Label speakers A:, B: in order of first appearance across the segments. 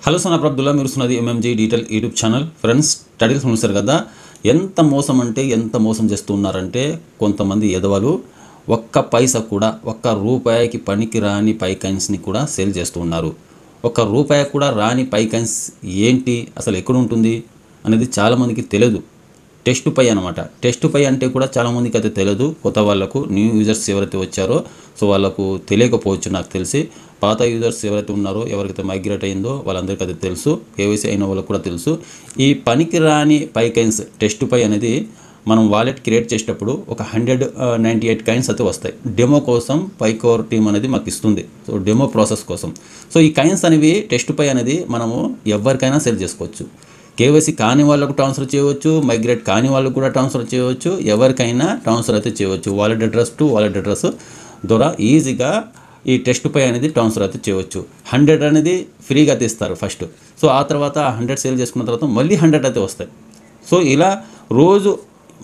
A: Hello Sona Abdullah, మీరు చూస్తున్నది MMG detail YouTube channel. Friends, titles చూస్తారు కదా, ఎంత మోసం అంటే ఎంత మోసం చేస్తున్నారంటే కొంతమంది ఎదవలు ఒక్క పైసా కూడా, ఒక్క రూపాయికి పనికి రాని పైకాయిన్స్ని కూడా సేల్ చేస్తూ ఉన్నారు. ఒక్క రూపాయి కూడా రాని పైకాయిన్స్ ఏంటి, అసలు ఎక్కడ ఉంటుంది అనేది చాలామందికి తెలియదు. టెస్ట్ పై అనమాట. టెస్ట్ పై అంటే కూడా చాలామందికి అయితే తెలియదు. కొత్త వాళ్ళకు, న్యూ యూజర్స్ ఎవరైతే వచ్చారో సో వాళ్ళకు తెలియకపోవచ్చు. నాకు తెలిసి పాత యూజర్స్ ఎవరైతే ఉన్నారో, ఎవరికైతే మైగ్రేట్ అయిందో వాళ్ళందరికీ అయితే తెలుసు. కేవైసీ అయిన వాళ్ళకు కూడా తెలుసు. ఈ పనికిరాని పైకాయిన్స్ టెస్ట్ పై అనేది మనం వాలెట్ క్రియేట్ చేసేటప్పుడు ఒక 198 కాయిన్స్ అయితే వస్తాయి. డెమో కోసం పైకోర్ టీమ్ అనేది మాకు ఇస్తుంది. సో డెమో ప్రాసెస్ కోసం. సో ఈ కాయిన్స్ అనేవి టెస్ట్ పై అనేది మనము ఎవరికైనా సెల్ చేసుకోవచ్చు. కేవైసీ కాని వాళ్ళకు ట్రాన్స్ఫర్ చేయవచ్చు, మైగ్రేట్ కాని వాళ్ళకు కూడా ట్రాన్స్ఫర్ చేయవచ్చు, ఎవరికైనా ట్రాన్స్ఫర్ అయితే చేయవచ్చు. Wallet address to wallet address ద్వారా ఈజీగా ఈ టెస్ట్ పై అనేది ట్రాన్స్ఫర్ అయితే చేయవచ్చు. 100 అనేది ఫ్రీగా తీస్తారు ఫస్ట్. సో ఆ తర్వాత 100 సేల్ చేసుకున్న తర్వాత మళ్ళీ 100 అయితే వస్తాయి. సో ఇలా రోజు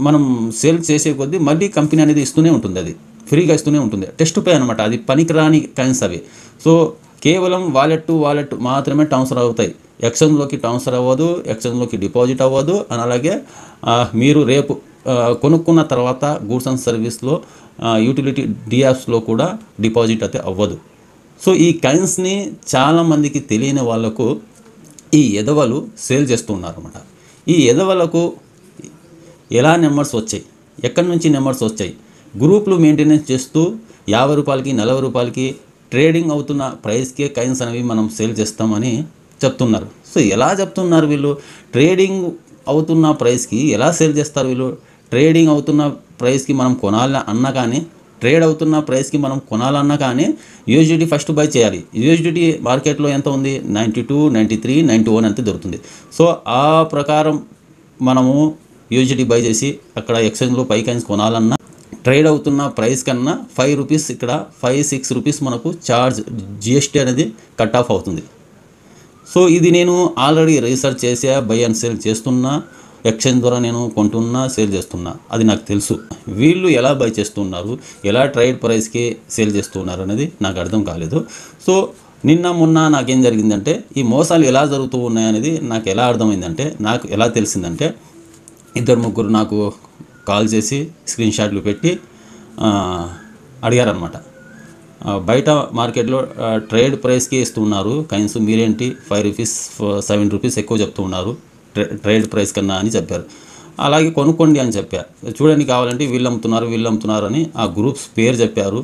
A: మనం సేల్ చేసే కొద్దీ మళ్ళీ కంపెనీ అనేది ఇస్తూనే ఉంటుంది, అది ఫ్రీగా ఇస్తూనే ఉంటుంది. టెస్ట్ పే అనమాట, అది పనికిరాని కాయిన్స్ అవి. సో కేవలం వాలెట్ టు వాలెట్ మాత్రమే ట్రాన్స్ఫర్ అవుతాయి. ఎక్స్చేంజ్లోకి ట్రాన్స్ఫర్ అవ్వదు, ఎక్స్చేంజ్లోకి డిపాజిట్ అవ్వదు. అని అలాగే మీరు రేపు కొనుక్కున్న తర్వాత గూడ్స్ అండ్ సర్వీస్లో యూటిలిటీ డియాప్స్లో కూడా డిపాజిట్ అయితే అవ్వదు. సో ఈ కాయిన్స్ని చాలామందికి తెలియని వాళ్ళకు ఈ ఎదవలు సేల్ చేస్తూ ఉన్నారన్నమాట. ఈ ఎదవలకు ఎలా నెంబర్స్ వచ్చాయి, ఎక్కడి నుంచి నెంబర్స్ వచ్చాయి, గ్రూపులు మెయింటెనెన్స్ చేస్తూ 50 రూపాయలకి 40 రూపాయలకి ట్రేడింగ్ అవుతున్న ప్రైస్కే కాయిన్స్ అనేవి మనం సేల్ చేస్తామని చెప్తున్నారు. సో ఎలా చెప్తున్నారు వీళ్ళు? ట్రేడింగ్ అవుతున్న ప్రైస్కి ఎలా సేల్ చేస్తారు వీళ్ళు? ట్రేడింగ్ అవుతున్న ప్రైస్కి మనం కొనాలి అన్నా కానీ, ట్రేడ్ అవుతున్న ప్రైస్కి మనం కొనాలన్నా కానీ యూఎస్డిటీ ఫస్ట్ బై చేయాలి. యూఎస్డిటీ మార్కెట్లో ఎంత ఉంది? 92, 93, 91 అంతే దొరుకుతుంది. సో ఆ ప్రకారం మనము యూఎస్డిటీ బై చేసి అక్కడ ఎక్స్చేంజ్లో పై కాయిన్స్ కొనాలన్నా ట్రేడ్ అవుతున్న ప్రైస్ కన్నా 5 రూపీస్, ఇక్కడ 5-6 రూపీస్ మనకు ఛార్జ్, జిఎస్టీ అనేది కట్ ఆఫ్ అవుతుంది. సో ఇది నేను ఆల్రెడీ రీసెర్చ్ చేసా, బై అండ్ సేల్ చేస్తున్నా, ఎక్స్చేంజ్ ద్వారా నేను కొంటున్నా, సేల్ చేస్తున్నా, అది నాకు తెలుసు. వీళ్ళు ఎలా బై చేస్తున్నారు, ఎలా ట్రేడ్ ప్రైస్కి సేల్ చేస్తున్నారు అనేది నాకు అర్థం కాలేదు. సో నిన్న మొన్న నాకేం జరిగిందంటే, ఈ మోసాలు ఎలా జరుగుతూ ఉన్నాయనేది నాకు ఎలా అర్థమైందంటే, నాకు ఎలా తెలిసిందంటే, 2-3 నాకు కాల్ చేసి స్క్రీన్ షాట్లు పెట్టి అడిగారనమాట. బయట మార్కెట్లో ట్రేడ్ ప్రైస్కి ఇస్తున్నారు కాయిన్స్, మీరేంటి 5 రూపీస్ 7 రూపీస్ ఎక్కువ చెప్తూ ఉన్నారు ట్రేడ్ ప్రైస్ కన్నా అని చెప్పారు. అలాగే కొనుక్కోండి అని చెప్పారు. చూడండి కావాలంటే వీళ్ళు అమ్ముతున్నారు అని ఆ గ్రూప్స్ పేరు చెప్పారు.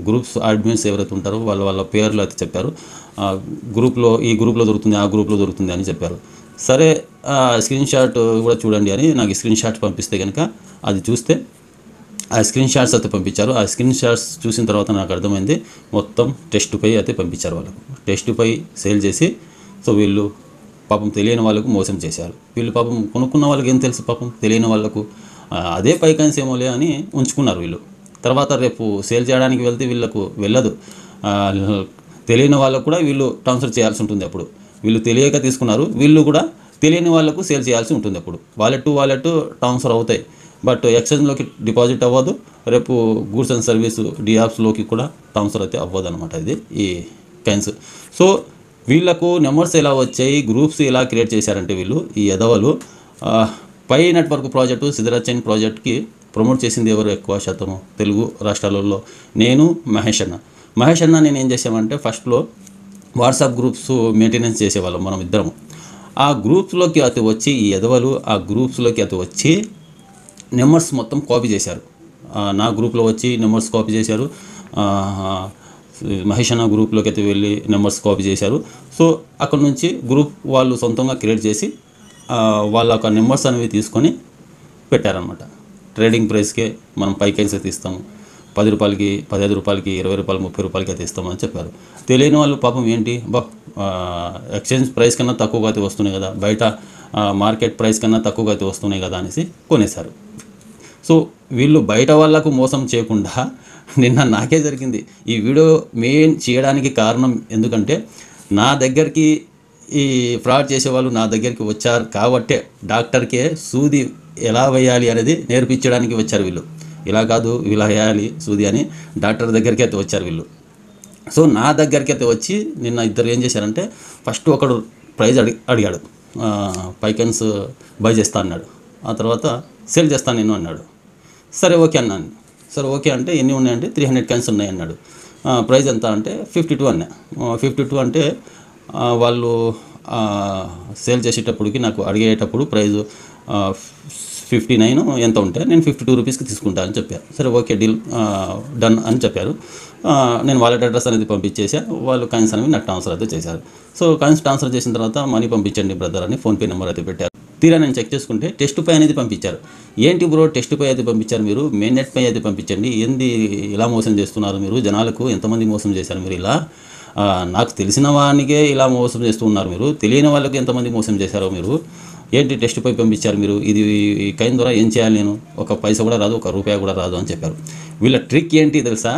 A: గ్రూప్స్ అడ్మిన్స్ ఎవరైతే ఉంటారో వాళ్ళ పేర్లు అయితే చెప్పారు. గ్రూప్లో ఈ గ్రూప్లో దొరుకుతుంది, ఆ గ్రూప్లో దొరుకుతుంది అని చెప్పారు. సరే స్క్రీన్ షాట్ కూడా చూడండి అని నాకు స్క్రీన్ షాట్ పంపిస్తే కనుక అది చూస్తే ఆ స్క్రీన్ షాట్స్ అయితే పంపించారు. ఆ స్క్రీన్ షాట్స్ చూసిన తర్వాత నాకు అర్థమైంది, మొత్తం టెస్ట్ పై అయితే పంపించారు వాళ్ళకు. టెస్ట్ పై సేల్ చేసి, సో వీళ్ళు పాపం తెలియని వాళ్ళకు మోసం చేశారు. వీళ్ళు పాపం కొనుక్కున్న వాళ్ళకి ఏం తెలుసు, పాపం తెలియని వాళ్ళకు అదే పై కాయిన్స్ ఏమోలే అని ఉంచుకున్నారు వీళ్ళు. తర్వాత రేపు సేల్ చేయడానికి వెళ్తే వీళ్ళకు వెళ్ళదు. తెలియని వాళ్ళకు కూడా వీళ్ళు ట్రాన్స్ఫర్ చేయాల్సి ఉంటుంది. అప్పుడు వీళ్ళు తెలియక తీసుకున్నారు, వీళ్ళు కూడా తెలియని వాళ్ళకు సేల్ చేయాల్సి ఉంటుంది. అప్పుడు వాలెట్ టు వాలెట్ ట్రాన్స్ఫర్ అవుతాయి, బట్ ఎక్స్చేంజ్లోకి డిపాజిట్ అవ్వదు. రేపు గూడ్స్ అండ్ సర్వీస్ డియాప్స్లోకి కూడా ట్రాన్స్ఫర్ అయితే అవ్వదు అనమాట ఇది ఈ కాయిన్స్. సో వీళ్ళకు నెంబర్స్ ఎలా వచ్చాయి, గ్రూప్స్ ఎలా క్రియేట్ చేశారంటే వీళ్ళు ఈ ఎదవలు పై నెట్వర్క్ ప్రాజెక్టు, సిద్ధరాజ్ చైన్ ప్రాజెక్ట్కి ప్రమోట్ చేసింది ఎవరు ఎక్కువ శాతము? తెలుగు రాష్ట్రాలలో నేను, మహేష్ అన్న నేను ఏం చేసామంటే, ఫస్ట్లో వాట్సాప్ గ్రూప్స్ మెయింటెనెన్స్ చేసేవాళ్ళం మనం ఇద్దరము. ఆ గ్రూప్స్లోకి అతి వచ్చి ఈ ఎదవలు ఆ గ్రూప్స్లోకి అతి వచ్చి నెంబర్స్ మొత్తం కాపీ చేశారు. నా గ్రూప్లో వచ్చి నెంబర్స్ కాపీ చేశారు, మహేష్ అన్న గ్రూప్లోకి అయితే వెళ్ళి నెంబర్స్ కాపీ చేశారు. సో అక్కడ నుంచి గ్రూప్ వాళ్ళు సొంతంగా క్రియేట్ చేసి వాళ్ళ ఒక నెంబర్స్ అనేవి తీసుకొని పెట్టారనమాట. ట్రేడింగ్ ప్రైస్కే మనం పై కాయిన్స్ అయితే ఇస్తాము, 10 రూపాయలకి 15 రూపాయలకి 20 రూపాయలు 30 రూపాయలకి అయితే ఇస్తామని చెప్పారు. తెలియని వాళ్ళు పాపం ఏంటి, ఎక్స్చేంజ్ ప్రైస్ కన్నా తక్కువగా అయితే వస్తున్నాయి కదా, బయట మార్కెట్ ప్రైస్ కన్నా తక్కువగా అయితే వస్తున్నాయి కదా అనేసి కొనేశారు. సో వీళ్ళు బయట వాళ్ళకు మోసం చేయకుండా నిన్న నాకే జరిగింది. ఈ వీడియో మెయిన్ చేయడానికి కారణం ఎందుకంటే, నా దగ్గరికి ఈ ఫ్రాడ్ చేసేవాళ్ళు నా దగ్గరికి వచ్చారు కాబట్టే డాక్టర్కే సూది ఎలా వేయాలి అనేది నేర్పించడానికి వచ్చారు వీళ్ళు. ఇలా కాదు, ఇలా వేయాలి సూది అని డాక్టర్ దగ్గరికి అయితే వచ్చారు వీళ్ళు. సో నా దగ్గరికి అయితే వచ్చి నిన్న ఇద్దరు ఏం చేశారంటే, ఫస్ట్ ఒకడు ప్రైజ్ అడిగాడు, పైకన్స్ బై చేస్తా అన్నాడు. ఆ తర్వాత సేల్ చేస్తాను నేను అన్నాడు. సరే ఓకే అన్నాను. సరే ఓకే అంటే ఎన్ని ఉన్నాయంటే 300 కాయిన్స్ ఉన్నాయి అన్నాడు. ప్రైజ్ ఎంత అంటే 52 అన్నా. 52 అంటే వాళ్ళు సేల్ చేసేటప్పటికి నాకు అడిగేటప్పుడు ప్రైజు 59 ఎంత ఉంటే నేను 52 రూపీస్కి తీసుకుంటా అని చెప్పారు. సరే ఓకే డీల్ డన్ అని చెప్పారు. నేను వాలెట్ అడ్రస్ అనేది పంపించేసా. వాళ్ళు కాయిన్స్ అనేవి నాకు ట్రాన్స్ఫర్ అయితే చేశారు. సో కాయిన్స్ ట్రాన్స్ఫర్ చేసిన తర్వాత మనీ పంపించండి బ్రదర్ అని ఫోన్పే నెంబర్ అయితే పెట్టారు. తీరా నేను చెక్ చేసుకుంటే టెస్ట్ పై అనేది పంపించారు. ఏంటి బ్రో టెస్ట్ పై అయితే పంపించారు, మీరు మెయిన్ నెట్ పై అయితే పంపించండి, ఏంది ఇలా మోసం చేస్తున్నారు మీరు, జనాలకు ఎంతమంది మోసం చేశారు మీరు ఇలా, నాకు తెలిసిన వానికే ఇలా మోసం చేస్తూ ఉన్నారు మీరు, తెలియని వాళ్ళకి ఎంతమంది మోసం చేశారో మీరు, ఏంటి టెస్ట్ పై పంపించారు మీరు, ఇది కైన్ ద్వారా ఏం చేయాలి, నేను ఒక పైసా కూడా రాదు, ఒక రూపాయి కూడా రాదు అని చెప్పారు. వీళ్ళ ట్రిక్ ఏంటి తెలుసా,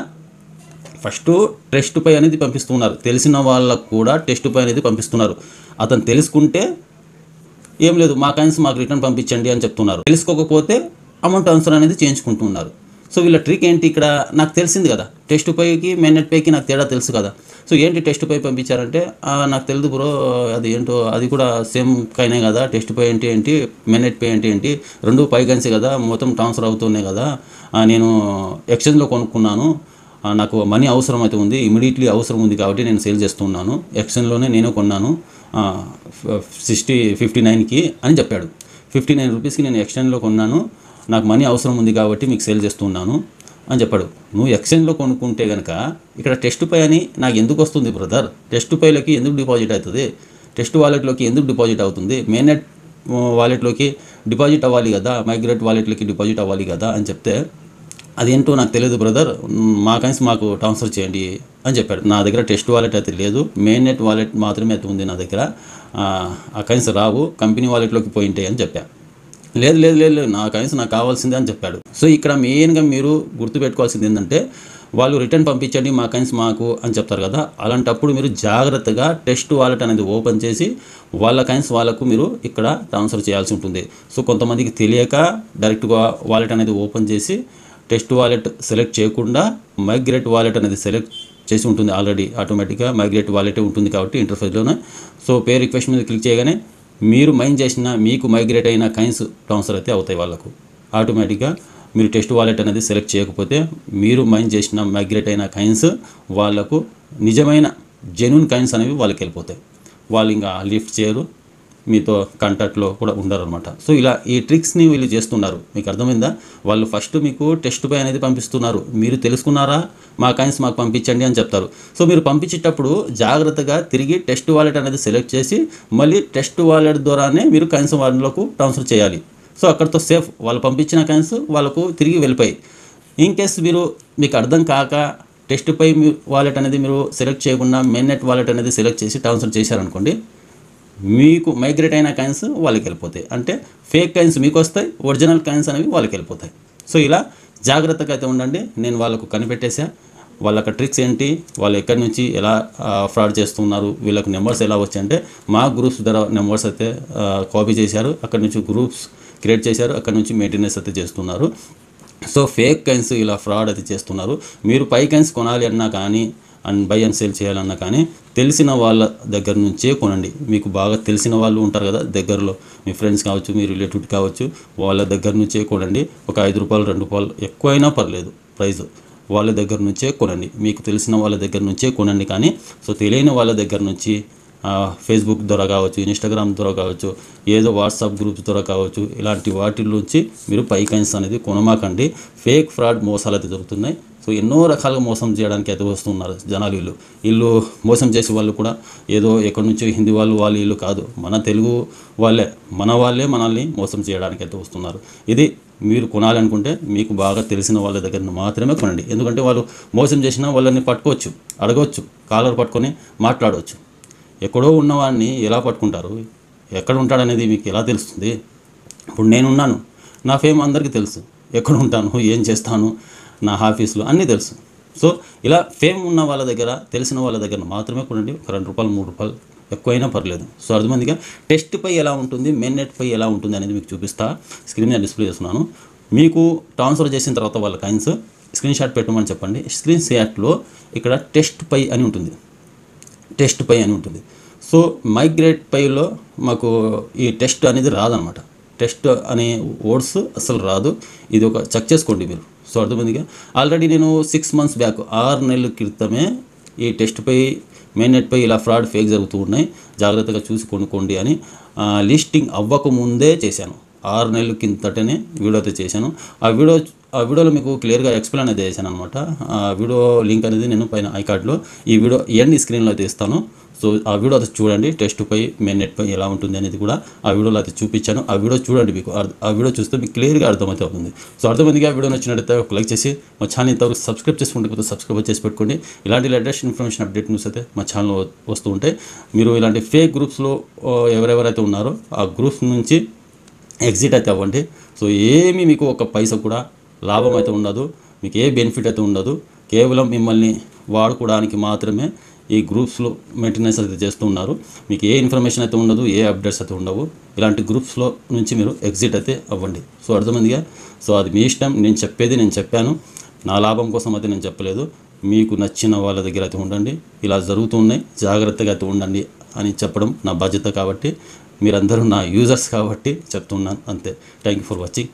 A: ఫస్ట్ టెస్ట్ పై అనేది పంపిస్తున్నారు, తెలిసిన వాళ్ళకు కూడా టెస్ట్ పై అనేది పంపిస్తున్నారు. అతను తెలుసుకుంటే ఏం లేదు మా కాయిన్స్ మాకు రిటర్న్ పంపించండి అని చెప్తున్నారు, తెలుసుకోకపోతే అమౌంట్ ట్రాన్స్ఫర్ అనేది చేయించుకుంటున్నారు. సో వీళ్ళ ట్రిక్ ఏంటి ఇక్కడ నాకు తెలిసింది కదా, టెస్ట్ పైకి మెయిన్ నెట్ పైకి నాకు తేడా తెలుసు కదా. సో ఏంటి టెస్ట్ పై పంపించారంటే నాకు తెలియదు బ్రో, అది ఏంటో అది కూడా సేమ్ కైనే కదా, టెస్ట్ పై ఏంటి ఏంటి మెయిన్ నెట్ పై ఏంటి ఏంటి రెండు పై కైన్సే కదా, మొత్తం ట్రాన్స్ఫర్ అవుతున్నాయి కదా, నేను ఎక్స్చేంజ్లో కొనుక్కున్నాను, నాకు మనీ అవసరం అయితే ఉంది, ఇమీడియట్లీ అవసరం ఉంది కాబట్టి నేను సేల్ చేస్తున్నాను, ఎక్స్చేంజ్లోనే నేను కొన్నాను 59కి అని చెప్పాడు. 59 రూపీస్కి నేను ఎక్స్చేంజ్లో కొన్నాను, నాకు మనీ అవసరం ఉంది కాబట్టి మీకు సేల్ చేస్తున్నాను అని చెప్పాడు. నువ్వు ఎక్స్చేంజ్లో కొనుక్కుంటే కనుక ఇక్కడ టెస్ట్ పై అని నాకు ఎందుకు వస్తుంది బ్రదర్, టెస్ట్ పైలోకి ఎందుకు డిపాజిట్ అవుతుంది, టెస్ట్ వాలెట్లోకి ఎందుకు డిపాజిట్ అవుతుంది, మెయిన్ నెట్ వాలెట్లోకి డిపాజిట్ అవ్వాలి కదా, మైగ్రేట్ వాలెట్లోకి డిపాజిట్ అవ్వాలి కదా అని చెప్తే, అదేంటో నాకు తెలియదు బ్రదర్, మా కాయిన్స్ మాకు ట్రాన్స్ఫర్ చేయండి అని చెప్పాడు. నా దగ్గర టెస్ట్ వాలెట్ అయితే లేదు, మెయిన్ నెట్ వాలెట్ మాత్రమే అయితే ఉంది నా దగ్గర, ఆ కాయిన్స్ రావు, కంపెనీ వాలెట్లోకి పోయింటాయి అని చెప్పాను. లేదు లేదు లేదు నా కాయిన్స్ నాకు కావాల్సిందే అని చెప్పాడు. సో ఇక్కడ మెయిన్గా మీరు గుర్తుపెట్టుకోవాల్సింది ఏంటంటే, వాళ్ళు రిటర్న్ పంపించండి మా కాయిన్స్ మాకు అని చెప్తారు కదా, అలాంటప్పుడు మీరు జాగ్రత్తగా టెస్ట్ వాలెట్ అనేది ఓపెన్ చేసి వాళ్ళ కాయిన్స్ వాళ్ళకు మీరు ఇక్కడ ట్రాన్స్ఫర్ చేయాల్సి ఉంటుంది. సో కొంతమందికి తెలియక డైరెక్ట్గా వాలెట్ అనేది ఓపెన్ చేసి టెస్ట్ వాలెట్ సెలెక్ట్ చేయకుండా మైగ్రేట్ వాలెట్ అనేది సెలెక్ట్ చేసి ఉంటుంది, ఆల్రెడీ ఆటోమేటిక్గా మైగ్రేట్ వాలెటే ఉంటుంది కాబట్టి ఇంటర్ఫేస్లోనే. సో పే రిక్వెస్ట్ మీద క్లిక్ చేయగానే మీరు మైన్ చేసిన మీకు మైగ్రేట్ అయిన కాయిన్స్ ట్రాన్స్ఫర్ అయితే అవుతాయి వాళ్ళకు ఆటోమేటిక్గా. మీరు టెస్ట్ వాలెట్ అనేది సెలెక్ట్ చేయకపోతే మీరు మైన్ చేసిన మైగ్రేట్ అయిన కాయిన్స్ వాళ్ళకు నిజమైన జెన్యూన్ కాయిన్స్ అనేవి వాళ్ళకి వెళ్ళిపోతాయి, వాళ్ళు ఇంకా లిఫ్ట్ చేయరు, మీతో కాంటాక్ట్లో కూడా ఉండరు అనమాట. సో ఇలా ఈ ట్రిక్స్ని వీళ్ళు చేస్తున్నారు, మీకు అర్థమైందా. వాళ్ళు ఫస్ట్ మీకు టెస్ట్ పై అనేది పంపిస్తున్నారు, మీరు తెలుసుకున్నారా మా కాయిన్స్ మాకు పంపించండి అని చెప్తారు. సో మీరు పంపించేటప్పుడు జాగ్రత్తగా తిరిగి టెస్ట్ వాలెట్ అనేది సెలెక్ట్ చేసి మళ్ళీ టెస్ట్ వాలెట్ ద్వారానే మీరు కాయిన్స్ వాళ్ళకు ట్రాన్స్ఫర్ చేయాలి. సో అక్కడితో సేఫ్, వాళ్ళు పంపించిన కాయిన్స్ వాళ్ళకు తిరిగి వెళ్ళిపోయి. ఇన్ కేస్ మీకు అర్థం కాక టెస్ట్ పై వాలెట్ అనేది మీరు సెలెక్ట్ చేయకుండా మెయిన్ నెట్ వాలెట్ అనేది సెలెక్ట్ చేసి ట్రాన్స్ఫర్ చేశారనుకోండి, మీకు మైగ్రేట్ అయిన కాయిన్స్ వాళ్ళకి వెళ్ళిపోతాయి, అంటే ఫేక్ కాయిన్స్ మీకు వస్తాయి, ఒరిజినల్ కాయిన్స్ అనేవి వాళ్ళకి వెళ్ళిపోతాయి. సో ఇలా జాగ్రత్తగా అయితే ఉండండి. నేను వాళ్ళకు కనిపెట్టేసా వాళ్ళకి ట్రిక్స్ ఏంటి, వాళ్ళు ఎక్కడి నుంచి ఎలా ఫ్రాడ్ చేస్తున్నారు, వీళ్ళకి నెంబర్స్ ఎలా వచ్చాయంటే మా గ్రూప్స్ ద్వారా నెంబర్స్ అయితే కాపీ చేశారు, అక్కడి నుంచి గ్రూప్స్ క్రియేట్ చేశారు, అక్కడి నుంచి మెయింటెనెన్స్ అయితే చేస్తున్నారు. సో ఫేక్ కాయిన్స్ ఇలా ఫ్రాడ్ అయితే చేస్తున్నారు. మీరు పై కాయిన్స్ కొనాలి అన్నా కానీ అండ్ బై అండ్ సేల్ చేయాలన్నా కానీ తెలిసిన వాళ్ళ దగ్గర నుంచే కొనండి. మీకు బాగా తెలిసిన వాళ్ళు ఉంటారు కదా దగ్గరలో, మీ ఫ్రెండ్స్ కావచ్చు, మీ రిలేటివ్ కావచ్చు, వాళ్ళ దగ్గర నుంచే కొనండి. ఒక 5 రూపాయలు 2 రూపాయలు ఎక్కువైనా పర్లేదు ప్రైస్, వాళ్ళ దగ్గర నుంచే కొనండి, మీకు తెలిసిన వాళ్ళ దగ్గర నుంచే కొనండి. కానీ సో తెలియని వాళ్ళ దగ్గర నుంచి ఫేస్బుక్ ద్వారా కావచ్చు, ఇన్స్టాగ్రామ్ ద్వారా కావచ్చు, ఏదో వాట్సాప్ గ్రూప్స్ ద్వారా కావచ్చు, ఇలాంటి వాటి నుంచి మీరు పై కాయిన్స్ అనేది కొనమాకండి. ఫేక్ ఫ్రాడ్ మోసాలు అయితే జరుగుతున్నాయి. సో ఎన్నో రకాలుగా మోసం చేయడానికి అయితే వస్తున్నారు జనాలు. వీళ్ళు మోసం చేసే వాళ్ళు కూడా ఏదో ఎక్కడి నుంచో హిందీ వాళ్ళు వీళ్ళు కాదు, మన తెలుగు వాళ్ళే మనల్ని మోసం చేయడానికి అయితే వస్తున్నారు. ఇది మీరు కొనాలనుకుంటే మీకు బాగా తెలిసిన వాళ్ళ దగ్గర మాత్రమే కొనండి. ఎందుకంటే వాళ్ళు మోసం చేసినా వాళ్ళని పట్టుకోవచ్చు, అడగవచ్చు, కాలర్ పట్టుకొని మాట్లాడవచ్చు. ఎక్కడో ఉన్నవాడిని ఎలా పట్టుకుంటారు, ఎక్కడ ఉంటాడనేది మీకు ఎలా తెలుస్తుంది? ఇప్పుడు నేనున్నాను, నా ఫేమ్ అందరికీ తెలుసు, ఎక్కడ ఉంటాను, ఏం చేస్తాను, నా ఆఫీస్లో అన్నీ తెలుసు. సో ఇలా ఫేమ్ ఉన్న వాళ్ళ దగ్గర, తెలిసిన వాళ్ళ దగ్గర మాత్రమే కొనండి. ఒక 2 రూపాయలు 3 రూపాయలు ఎక్కువైనా పర్లేదు. సో అర్థమైందిగా. టెస్ట్ పై ఎలా ఉంటుంది, మెయిన్ నెట్ పై ఎలా ఉంటుంది అనేది మీకు చూపిస్తా, స్క్రీన్ మీద డిస్ప్లే చేస్తున్నాను. మీకు ట్రాన్స్ఫర్ చేసిన తర్వాత వాళ్ళ కాయిన్స్ స్క్రీన్ షాట్ పెట్టమని చెప్పండి. స్క్రీన్ షాట్లో ఇక్కడ టెస్ట్ పై అని ఉంటుంది, టెస్ట్ పై అని ఉంటుంది. సో మైగ్రేట్ పైలో మాకు ఈ టెస్ట్ అనేది రాదనమాట. టెస్ట్ అనే వర్డ్స్ అసలు రాదు. ఇది ఒక చెక్ చేసుకోండి మీరు. సో అర్థమైందిగా. ఆల్రెడీ నేను 6 months బ్యాక్ 6 నెలల క్రితమే ఈ టెస్ట్ పై మెయిన్ నెట్ పై ఇలా ఫ్రాడ్ ఫేక్ జరుగుతూ ఉన్నాయి, జాగ్రత్తగా చూసి కొనుక్కోండి అని లిస్టింగ్ అవ్వకముందే చేశాను. 6 నెలల కిందటనే వీడియో అయితే చేశాను. ఆ వీడియోలో మీకు క్లియర్గా ఎక్స్ప్లెయిన్ అయితే చేశాను అనమాట. ఆ వీడియో లింక్ అనేది నేను పైన ఐకార్డ్లో ఈ వీడియో ఎండ్ స్క్రీన్లో అయితే ఇస్తాను. సో ఆ వీడియో అయితే చూడండి. టెస్ట్ పై మెయిన్ నెట్ పై ఎలా ఉంటుంది అనేది కూడా ఆ వీడియోలో అయితే చూపించాను. ఆ వీడియో చూడండి, మీకు ఆ వీడియో చూస్తే మీకు క్లియర్గా అర్థమైతే అవుతుంది. సో అర్థమైందిగా. ఆ వీడియో నచ్చినట్లయితే ఒక లైక్ చేసి మా ఛానల్ ఇంతవరకు సబ్స్క్రైబ్ చేసుకుంటే సబ్స్క్రైబ్ చేసి పెట్టుకోండి. ఇలాంటి లేటెస్ట్ ఇన్ఫర్మేషన్ అప్డేట్ న్యూస్ అయితే మా ఛానల్లో వస్తూ ఉంటాయి. మీరు ఇలాంటి ఫేక్ గ్రూప్స్లో ఎవరెవరైతే ఉన్నారో ఆ గ్రూప్స్ నుంచి ఎగ్జిట్ అయితే అవ్వండి. సో ఏమీ మీకు ఒక పైసా కూడా లాభం అయితే ఉండదు, మీకు ఏ బెనిఫిట్ అయితే ఉండదు. కేవలం మిమ్మల్ని వాడుకోవడానికి మాత్రమే ఈ గ్రూప్స్లో మెయింటెనెన్స్ అయితే చేస్తూ ఉన్నారు. మీకు ఏ ఇన్ఫర్మేషన్ అయితే ఉండదు, ఏ అప్డేట్స్ అయితే ఉండవు. ఇలాంటి గ్రూప్స్లో నుంచి మీరు ఎగ్జిట్ అయితే అవ్వండి. సో అర్థమైందిగా. సో అది మీ ఇష్టం. నేను చెప్పేది నేను చెప్పాను, నా లాభం కోసం అయితే నేను చెప్పలేదు. మీకు నచ్చిన వాళ్ళ దగ్గర అయితే ఉండండి. ఇలా జరుగుతున్నాయి, జాగ్రత్తగా అయితే ఉండండి అని చెప్పడం నా బాధ్యత. కాబట్టి మీరందరూ నా యూజర్స్ కాబట్టి చెప్తున్నాను అంతే. Thank you for watching.